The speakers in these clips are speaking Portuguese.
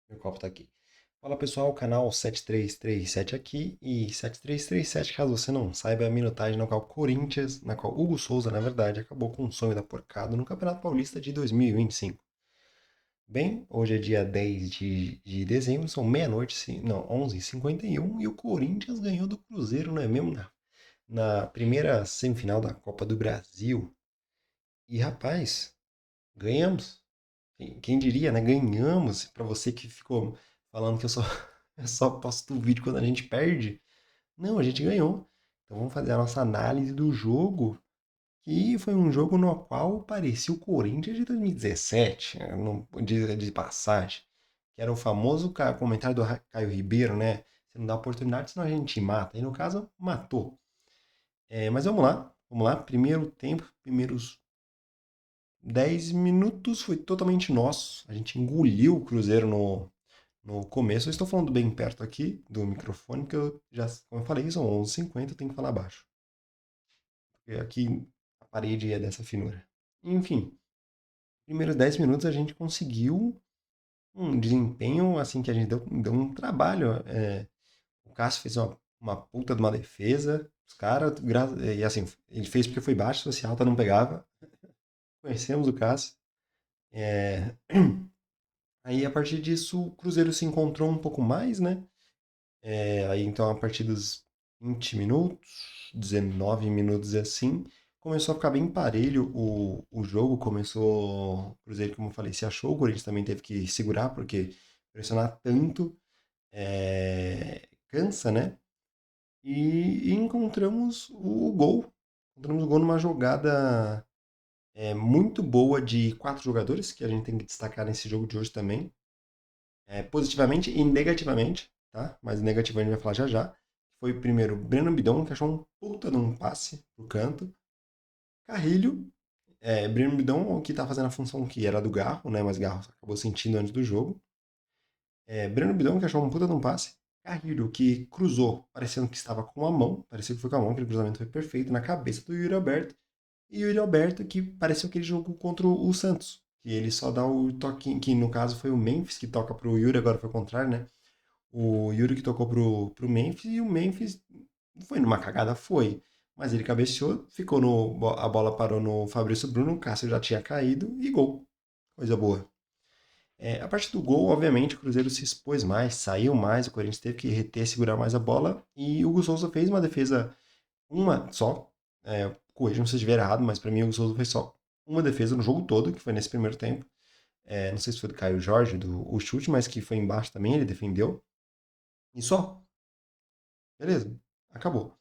Meu copo tá aqui. Fala pessoal, canal 7337 aqui e 7337, caso você não saiba, é a minutagem na qual Corinthians, na qual Hugo Souza, na verdade, acabou com o sonho da porcada no Campeonato Paulista de 2025. Bem, hoje é dia 10 de dezembro, são meia-noite, não, 11h51 e o Corinthians ganhou do Cruzeiro, não é mesmo? Na primeira semifinal da Copa do Brasil. E rapaz, ganhamos. Quem diria, né? Ganhamos. Pra você que ficou falando que eu só posto vídeo quando a gente perde. Não, a gente ganhou. Então vamos fazer a nossa análise do jogo. Que foi um jogo no qual parecia o Corinthians de 2017, de passagem. Que era o famoso comentário do Caio Ribeiro, né? Você não dá oportunidade, senão a gente mata. E no caso, matou. Mas vamos lá. Vamos lá. Primeiro tempo, primeiros 10 minutos foi totalmente nosso. A gente engoliu o Cruzeiro no começo. Eu estou falando bem perto aqui do microfone, porque eu já, como eu falei, são 11h50, eu tenho que falar baixo. Porque aqui a parede é dessa finura. Enfim, primeiros 10 minutos a gente conseguiu um desempenho assim que a gente deu um trabalho. O Cássio fez uma puta de uma defesa. Os caras, e assim, ele fez porque foi baixo, social, tá não pegava. Conhecemos o Cássio. É, Aí, a partir disso, o Cruzeiro se encontrou um pouco mais, né? Aí, então, a partir dos 20 minutos, 19 minutos e assim, começou a ficar bem parelho o jogo. Começou, o Cruzeiro, como eu falei, se achou. O Corinthians também teve que segurar, porque pressionar tanto cansa, né? E encontramos o gol. Encontramos o gol numa jogada muito boa de quatro jogadores, que a gente tem que destacar nesse jogo de hoje também. Positivamente e negativamente, tá? Mas negativo a gente vai falar já já. Foi primeiro Breno Bidon, que achou um puta de um passe pro canto. Carrilho, Breno Bidon, que tá fazendo a função que era do Garro, né? Mas Garro acabou sentindo antes do jogo. Breno Bidon, que achou um puta de um passe. Carrilho, que cruzou, parecendo que estava com a mão. Parecia que foi com a mão, aquele cruzamento foi perfeito na cabeça do Yuri Alberto. E o Yuri Alberto, que pareceu aquele jogo contra o Santos. Que ele só dá o toquinho, que no caso foi o Memphis que toca pro Yuri, agora foi o contrário, né? O Yuri que tocou pro Memphis e o Memphis foi numa cagada, foi. Mas ele cabeceou, ficou no. A bola parou no Fabrício Bruno, o Cássio já tinha caído e gol. Coisa boa. A partir do gol, obviamente, o Cruzeiro se expôs mais, saiu mais, o Corinthians teve que reter, segurar mais a bola e o Hugo Souza fez uma defesa, uma só. Corrija se eu estiver errado, mas para mim o Hugo Souza fez só uma defesa no jogo todo, que foi nesse primeiro tempo. Não sei se foi do Caio Jorge, o chute, mas que foi embaixo também, ele defendeu. E só. Beleza, acabou.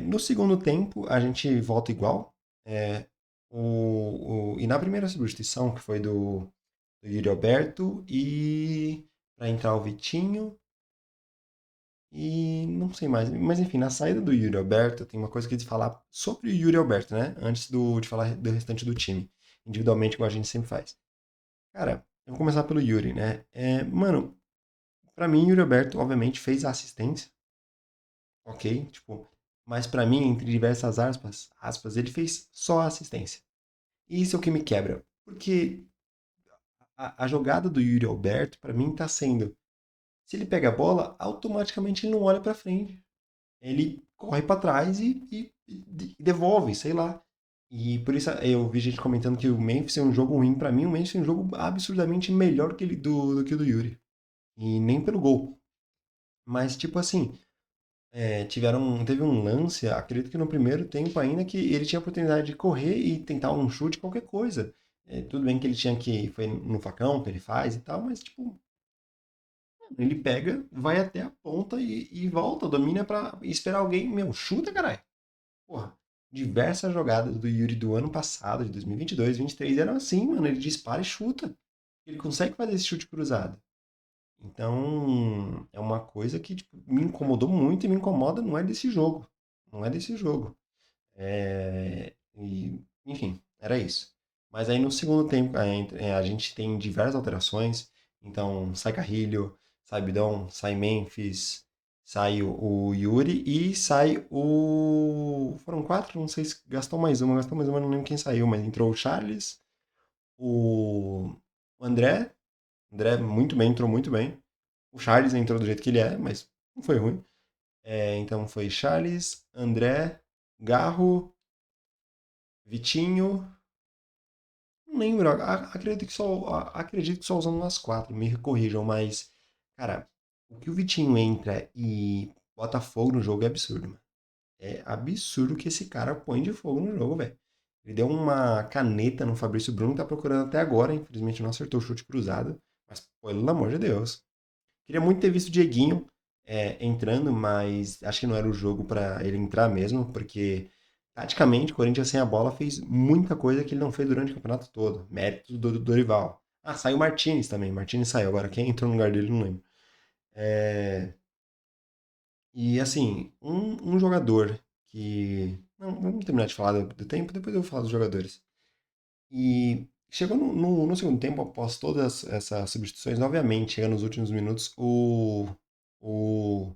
No segundo tempo, a gente volta igual. É, e na primeira substituição, que foi do Yuri Alberto, e para entrar o Vitinho, e não sei mais. Mas enfim, na saída do Yuri Alberto, tem uma coisa que eu queria falar sobre o Yuri Alberto, né? Antes de falar do restante do time, individualmente, como a gente sempre faz. Cara, eu vou começar pelo Yuri, né? Mano, pra mim, o Yuri Alberto, obviamente, fez a assistência, ok? Tipo, mas pra mim, entre diversas aspas, ele fez só a assistência. E isso é o que me quebra. Porque a jogada do Yuri Alberto, pra mim, tá sendo. Se ele pega a bola, automaticamente ele não olha pra frente. Ele corre pra trás e devolve, sei lá. E por isso eu vi gente comentando que o Memphis é um jogo ruim. Pra mim, o Memphis é um jogo absurdamente melhor do que o do Yuri. E nem pelo gol. Mas, tipo assim, teve um lance, acredito que no primeiro tempo ainda, que ele tinha a oportunidade de correr e tentar um chute, qualquer coisa. Tudo bem que ele tinha que. Foi no facão que ele faz e tal, mas tipo, ele pega, vai até a ponta e volta, domina pra esperar alguém. Meu, chuta, caralho. Porra. Diversas jogadas do Yuri do ano passado, de 2022, 2023, eram assim, mano. Ele dispara e chuta. Ele consegue fazer esse chute cruzado. Então, é uma coisa que tipo, me incomodou muito e me incomoda, não é desse jogo. Não é desse jogo. Enfim, era isso. Mas aí no segundo tempo, a gente tem diversas alterações. Então, sai Carrilho, sai Bidon, sai Memphis, sai o Yuri e sai o. Foram quatro? Não sei se gastou mais uma, não lembro quem saiu, mas entrou o Charles, o André André muito bem, entrou muito bem. O Charles entrou do jeito que ele é, mas não foi ruim. Então foi Charles, André, Garro, Vitinho. Não lembro, acredito que só usando umas quatro, me corrijam, mas, cara, o que o Vitinho entra e bota fogo no jogo é absurdo, mano. É absurdo que esse cara põe de fogo no jogo, velho. Ele deu uma caneta no Fabrício Bruno, tá procurando até agora, infelizmente não acertou o chute cruzado, mas, pelo amor de Deus. Queria muito ter visto o Dieguinho entrando, mas acho que não era o jogo pra ele entrar mesmo, porque taticamente o Corinthians sem a bola fez muita coisa que ele não fez durante o campeonato todo. Mérito do Dorival. Ah, saiu o Martinez também. Martinez saiu. Agora quem entrou no lugar dele não lembro. É, E assim, um jogador que. Não, vamos terminar de falar do tempo, depois eu vou falar dos jogadores. E chegou no segundo tempo, após todas essas substituições, obviamente, chega nos últimos minutos, o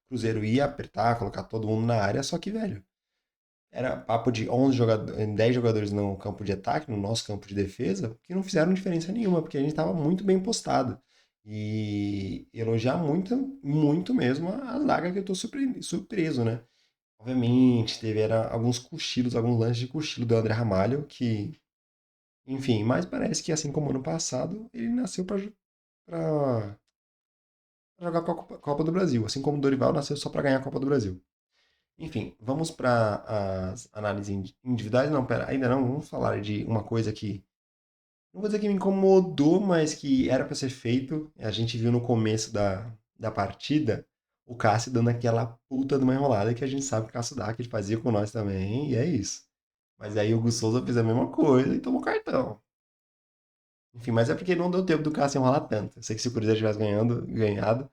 Cruzeiro ia apertar, colocar todo mundo na área, só que, velho, era papo de 11 jogadores, 10 jogadores no campo de ataque, no nosso campo de defesa, que não fizeram diferença nenhuma, porque a gente estava muito bem postado. E elogiar muito, muito mesmo a zaga que eu tô surpreso, né? Obviamente, alguns cochilos, alguns lances de cochilo do André Ramalho, que enfim, mas parece que assim como ano passado, ele nasceu pra jogar a Copa do Brasil, assim como o Dorival nasceu só pra ganhar a Copa do Brasil. Enfim, vamos para as análises individuais. Não, pera, ainda não. Vamos falar de uma coisa que não vou dizer que me incomodou, mas que era para ser feito. A gente viu no começo da partida o Cássio dando aquela puta de uma enrolada que a gente sabe que o Cássio dá, que ele fazia com nós também, e é isso. Mas aí o Gus Souza fez a mesma coisa e tomou cartão. Enfim, mas é porque não deu tempo do Cássio enrolar tanto. Eu sei que se o Cruzeiro tivesse ganhado,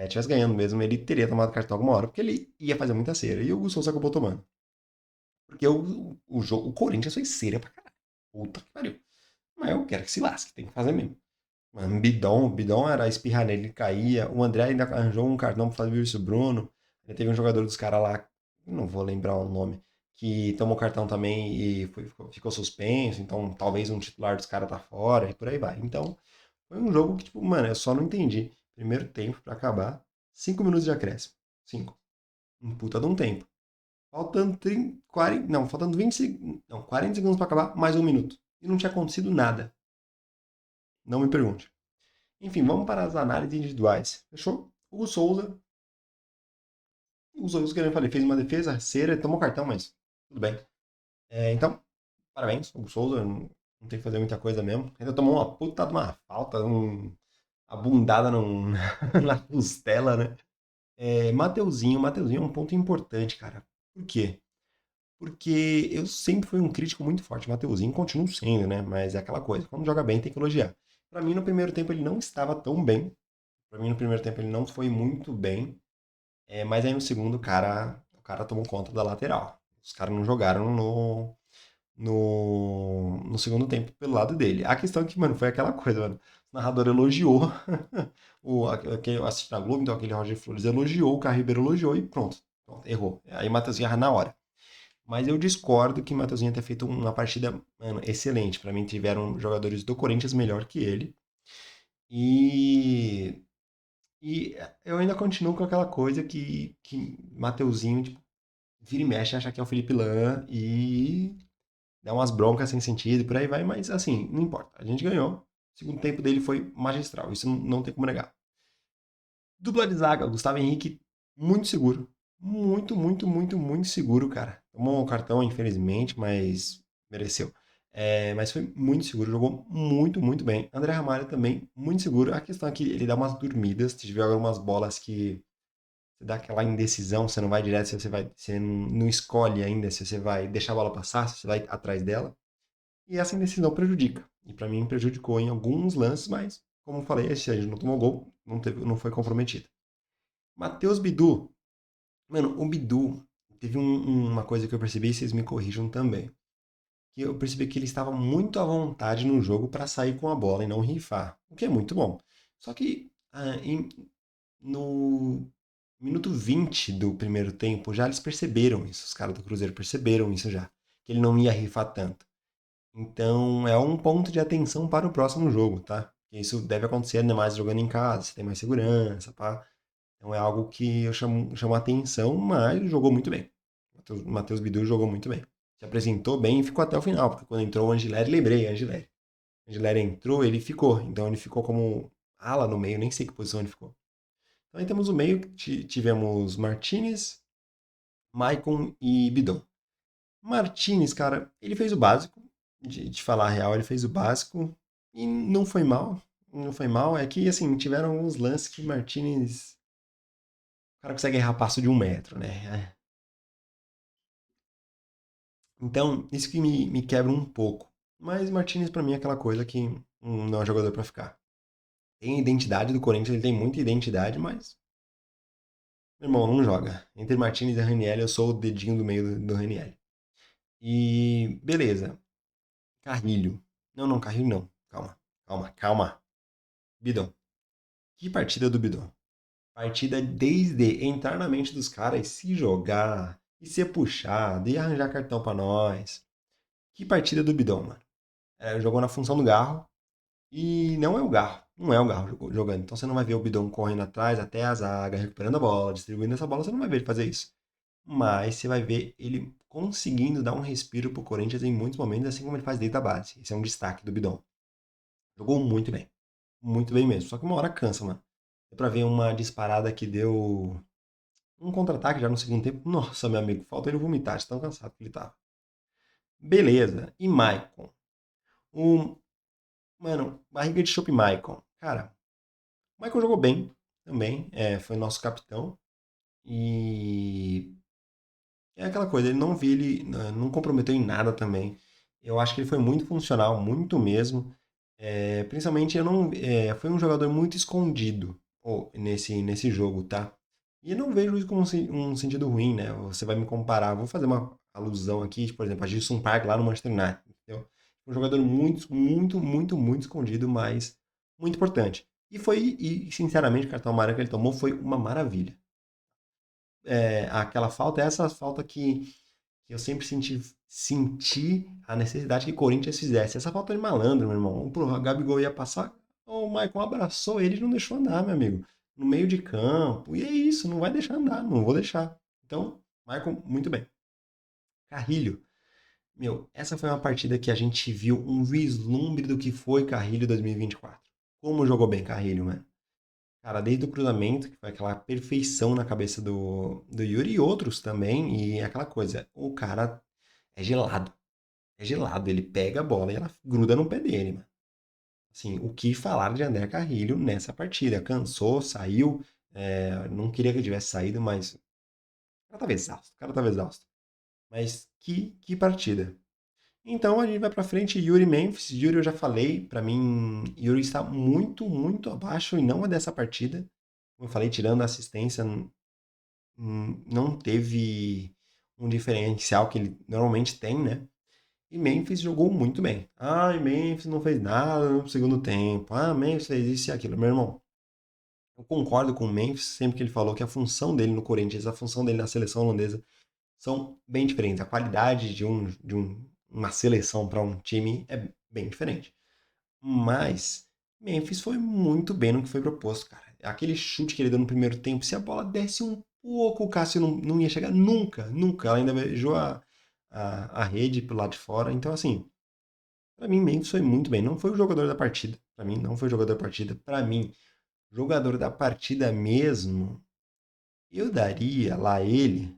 tivesse ganhando mesmo, ele teria tomado cartão alguma hora, porque ele ia fazer muita cera. E o Gus Souza acabou tomando. Porque o Corinthians fez cera pra caralho. Puta que pariu. Mas eu quero que se lasque, tem que fazer mesmo. Mano, o Bidon era espirrar nele, ele caía. O André ainda arranjou um cartão pra fazer isso, o Bruno. Aí teve um jogador dos caras lá, não vou lembrar o nome, que tomou cartão também e ficou suspenso. Então talvez um titular dos caras tá fora e por aí vai. Então foi um jogo que, tipo, mano, eu só não entendi. Primeiro tempo pra acabar, 5 minutos de acréscimo. 5. Um puta de um tempo. Faltando 30, 40, não, faltando 20 segundos, não, 40 segundos pra acabar, mais um minuto. E não tinha acontecido nada. Não me pergunte. Enfim, vamos para as análises individuais. Fechou? O Souza, os outros que eu falei, fez uma defesa, cera, tomou cartão, mas tudo bem. Então, parabéns, o Souza, não tem que fazer muita coisa mesmo. Ainda tomou uma puta de uma falta, a bundada na costela, né? Mateuzinho é um ponto importante, cara. Por quê? Porque eu sempre fui um crítico muito forte. Mateuzinho continuo sendo, né? Mas é aquela coisa, quando joga bem tem que elogiar. Pra mim, no primeiro tempo, ele não estava tão bem. Pra mim, no primeiro tempo, ele não foi muito bem. Mas aí no segundo, o cara tomou conta da lateral. Os caras não jogaram no segundo tempo pelo lado dele. A questão é que, mano, foi aquela coisa, mano. O narrador elogiou quem eu assisti na Globo, então aquele Roger Flores elogiou, o Caio Ribeiro elogiou e pronto. Pronto, errou. Aí o Matheusinho erra na hora. Mas eu discordo que o Matheusinho tenha feito uma partida, mano, excelente. Pra mim, tiveram jogadores do Corinthians melhor que ele. E, e eu ainda continuo com aquela coisa que Mateuzinho, tipo, vira e mexe, acha que é o Felipe Lan e dá umas broncas sem sentido e por aí vai, mas assim, não importa. A gente ganhou. O segundo tempo dele foi magistral, isso não tem como negar. Dupla de zaga, Gustavo Henrique, muito seguro. Muito, muito, muito, muito seguro, cara. Tomou um cartão, infelizmente, mas mereceu. Mas foi muito seguro, jogou muito, muito bem. André Ramalho também, muito seguro. A questão é que ele dá umas dormidas, se tiver algumas bolas que você dá aquela indecisão, você não vai direto, você não escolhe ainda se você vai deixar a bola passar, se você vai atrás dela. E essa indecisão prejudica. E pra mim prejudicou em alguns lances, mas, como eu falei, esse a gente não tomou gol, não foi comprometido. Matheus Bidu. Mano, o Bidu teve uma coisa que eu percebi e vocês me corrijam também. Que eu percebi que ele estava muito à vontade no jogo para sair com a bola e não rifar. O que é muito bom. Só que no minuto 20 do primeiro tempo, já eles perceberam isso. Os caras do Cruzeiro perceberam isso já. Que ele não ia rifar tanto. Então é um ponto de atenção para o próximo jogo, tá? Porque isso deve acontecer, ainda mais jogando em casa, você tem mais segurança, pá. Então é algo que eu chamo a atenção, mas jogou muito bem. O Matheus Bidu jogou muito bem. Se apresentou bem e ficou até o final, porque quando entrou o Angileri, lembrei, Angileri. O Angileri entrou, ele ficou. Então ele ficou como ala no meio, nem sei que posição ele ficou. Então aí temos o meio, tivemos Martinez, Maicon e Bidon. Martinez, cara, ele fez o básico, de falar a real, ele fez o básico e não foi mal. Não foi mal, é que, assim, tiveram alguns lances que o Martinez. O cara consegue errar passo de 1 metro, né? Então, isso que me quebra um pouco. Mas Martinez, pra mim, é aquela coisa que não é um jogador pra ficar. Tem a identidade do Corinthians, ele tem muita identidade, mas, meu irmão, não joga. Entre Martinez e Raniel, eu sou o dedinho do meio do Raniel. E, beleza. Carrilho. Não, não, Carrilho não. Calma, calma, calma. Bidon. Que partida do Bidon? Partida desde entrar na mente dos caras, se jogar, e ser puxado, e arranjar cartão pra nós. Que partida do Bidon, mano. Jogou na função do Garro, e não é o Garro. Não é o Garro jogando. Então você não vai ver o Bidon correndo atrás até a zaga, recuperando a bola, distribuindo essa bola. Você não vai ver ele fazer isso. Mas você vai ver ele conseguindo dar um respiro pro Corinthians em muitos momentos, assim como ele faz desde a base. Esse é um destaque do Bidon. Jogou muito bem. Muito bem mesmo. Só que uma hora cansa, mano. Deu pra ver uma disparada que deu um contra-ataque já no segundo tempo. Nossa, meu amigo, falta ele vomitar, de tão cansado que ele tava. Beleza. E Maicon? O, mano, barriga de chope Maicon. Cara, o Maicon jogou bem também. Foi nosso capitão. E é aquela coisa, ele não vi ele, não comprometeu em nada também. Eu acho que ele foi muito funcional, muito mesmo. Principalmente eu não, foi um jogador muito escondido nesse jogo, tá? E eu não vejo isso como um sentido ruim, né? Você vai me comparar, vou fazer uma alusão aqui, por exemplo, a Gilson Park lá no Manchester United, entendeu? Um jogador muito, muito, muito, muito escondido, mas muito importante. E sinceramente, o cartão amarelo que ele tomou foi uma maravilha. Aquela falta, essa falta que eu sempre senti a necessidade que o Corinthians fizesse. Essa falta de malandro, meu irmão. O Gabigol ia passar, o Maicon abraçou ele e não deixou andar, meu amigo. No meio de campo. E é isso, não vai deixar andar, não vou deixar. Então, Maicon, muito bem. Carrilho. Meu, essa foi uma partida que a gente viu um vislumbre do que foi Carrilho 2024. Como jogou bem Carrilho, mano. Cara, desde o cruzamento, que foi aquela perfeição na cabeça do Yuri e outros também, e aquela coisa, o cara é gelado. É gelado, ele pega a bola e ela gruda no pé dele, mano. Assim, o que falar de André Carrilho nessa partida? Cansou, saiu, não queria que ele tivesse saído, mas o cara tava exausto, o cara tava exausto. Mas que partida. Então a gente vai pra frente, Yuri Memphis. Yuri eu já falei, pra mim, Yuri está muito, muito abaixo e não é dessa partida. Como eu falei, tirando a assistência, não teve um diferencial que ele normalmente tem, né? E Memphis jogou muito bem. Ai, Memphis não fez nada no segundo tempo. Ah, Memphis fez isso e aquilo. Meu irmão, eu concordo com o Memphis sempre que ele falou que a função dele no Corinthians, a função dele na seleção holandesa são bem diferentes. A qualidade uma seleção para um time é bem diferente. Mas Memphis foi muito bem no que foi proposto, cara. Aquele chute que ele deu no primeiro tempo, se a bola desse um pouco, o Cássio não ia chegar nunca, nunca. Ela ainda beijou a rede pro lado de fora. Então, assim, pra mim, Memphis foi muito bem. Não foi o jogador da partida. Pra mim, não foi o jogador da partida. Pra mim, jogador da partida mesmo, eu daria lá ele,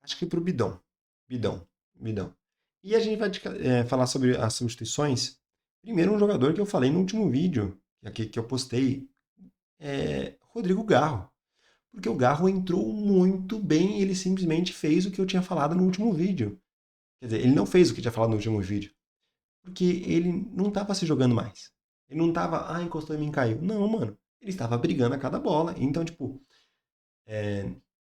acho que pro Bidon. Bidon. Bidon. E a gente vai falar sobre as substituições. Primeiro, um jogador que eu falei no último vídeo, que eu postei, Rodrigo Garro. Porque o Garro entrou muito bem, ele simplesmente fez o que eu tinha falado no último vídeo. Quer dizer, ele não fez o que eu tinha falado no último vídeo. Porque ele não estava se jogando mais. Ele não estava, encostou em mim e caiu. Não, mano. Ele estava brigando a cada bola. Então, tipo,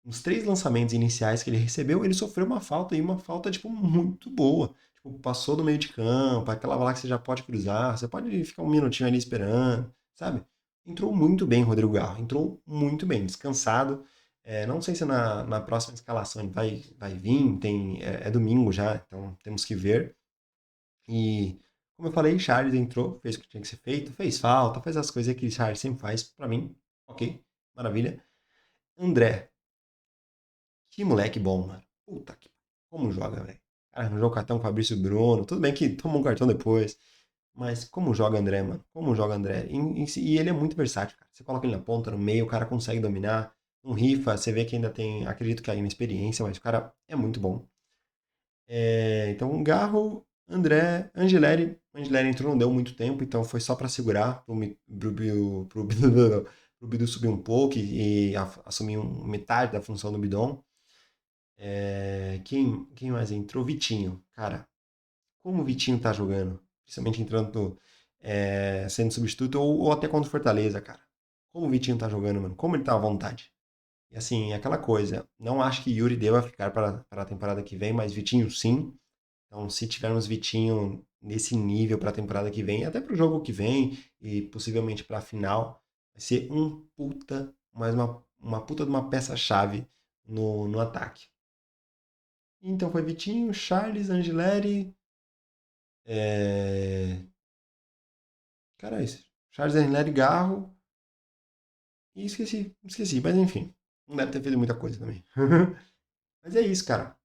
nos 3 lançamentos iniciais que ele recebeu, ele sofreu uma falta e uma falta, tipo, muito boa. Tipo, passou do meio de campo, aquela bola que você já pode cruzar, você pode ficar um minutinho ali esperando, sabe? Entrou muito bem, Rodrigo Garro. Entrou muito bem, descansado. Não sei se na próxima escalação ele vai vir, é domingo já, então temos que ver. E Como eu falei, Charles entrou, fez o que tinha que ser feito, fez falta, fez as coisas que Charles sempre faz, pra mim, ok, maravilha. André, que moleque bom, mano. Puta que. Como joga, velho. Cara, arranjou o cartão com o Fabrício Bruno. Tudo bem que tomou um cartão depois. Mas como joga André, mano? Como joga André? E ele é muito versátil, cara. Você coloca ele na ponta, no meio, o cara consegue dominar. Um rifa, você vê que ainda tem. Acredito que ainda experiência, mas o cara é muito bom. Então, Garro, André, Angileri. Angileri entrou, não deu muito tempo, então foi só pra segurar pro Bidu subir um pouco e assumir metade da função do Bidon. Quem mais entrou? Vitinho. Cara, como o Vitinho tá jogando? Principalmente entrando, sendo substituto ou até contra o Fortaleza, cara. Como o Vitinho tá jogando, mano? Como ele tá à vontade? E assim, aquela coisa. Não acho que Yuri deva ficar para a temporada que vem, mas Vitinho sim. Então, se tivermos Vitinho nesse nível para a temporada que vem, até para o jogo que vem e possivelmente para a final, vai ser uma puta de uma peça-chave no ataque. Então foi Vitinho, Charles, Angileri. É... Cara, é isso. Charles, Angileri, Garro. E esqueci, mas enfim. Não deve ter feito muita coisa também. Mas é isso, cara.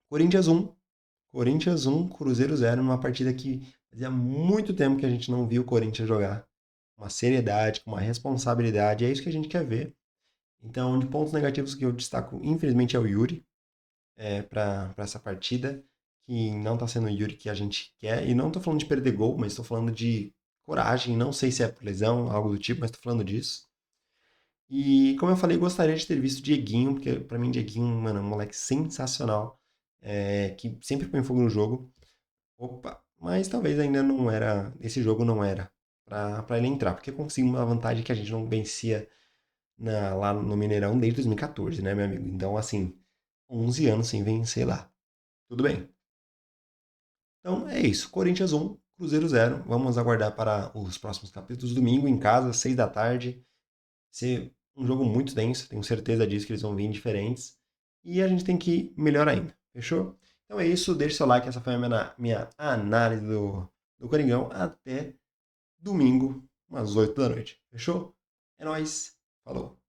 Corinthians 1, Corinthians 1, Cruzeiro 0, numa partida que fazia muito tempo que a gente não viu o Corinthians jogar. Uma seriedade, com uma responsabilidade. É isso que a gente quer ver. Então, de pontos negativos que eu destaco, infelizmente, é o Yuri. Para essa partida, que não está sendo o Yuri que a gente quer. E não estou falando de perder gol, mas estou falando de coragem. Não sei se é por lesão, algo do tipo, mas estou falando disso. E como eu falei, gostaria de ter visto o Dieguinho, porque para mim Dieguinho, mano, é um moleque sensacional, que sempre põe fogo no jogo. Opa, mas talvez ainda não era, esse jogo não era para ele entrar, porque conseguiu uma vantagem que a gente não vencia lá no Mineirão desde 2014, né, meu amigo? Então, assim, 11 anos sem vencer lá. Tudo bem. Então é isso. Corinthians 1, Cruzeiro 0. Vamos aguardar para os próximos capítulos. Domingo em casa, 6 da tarde. Ser um jogo muito denso. Tenho certeza disso que eles vão vir diferentes. E a gente tem que ir melhor ainda. Fechou? Então é isso. Deixe seu like. Essa foi a minha análise do Coringão. Até domingo, umas 8 da noite. Fechou? É nóis. Falou.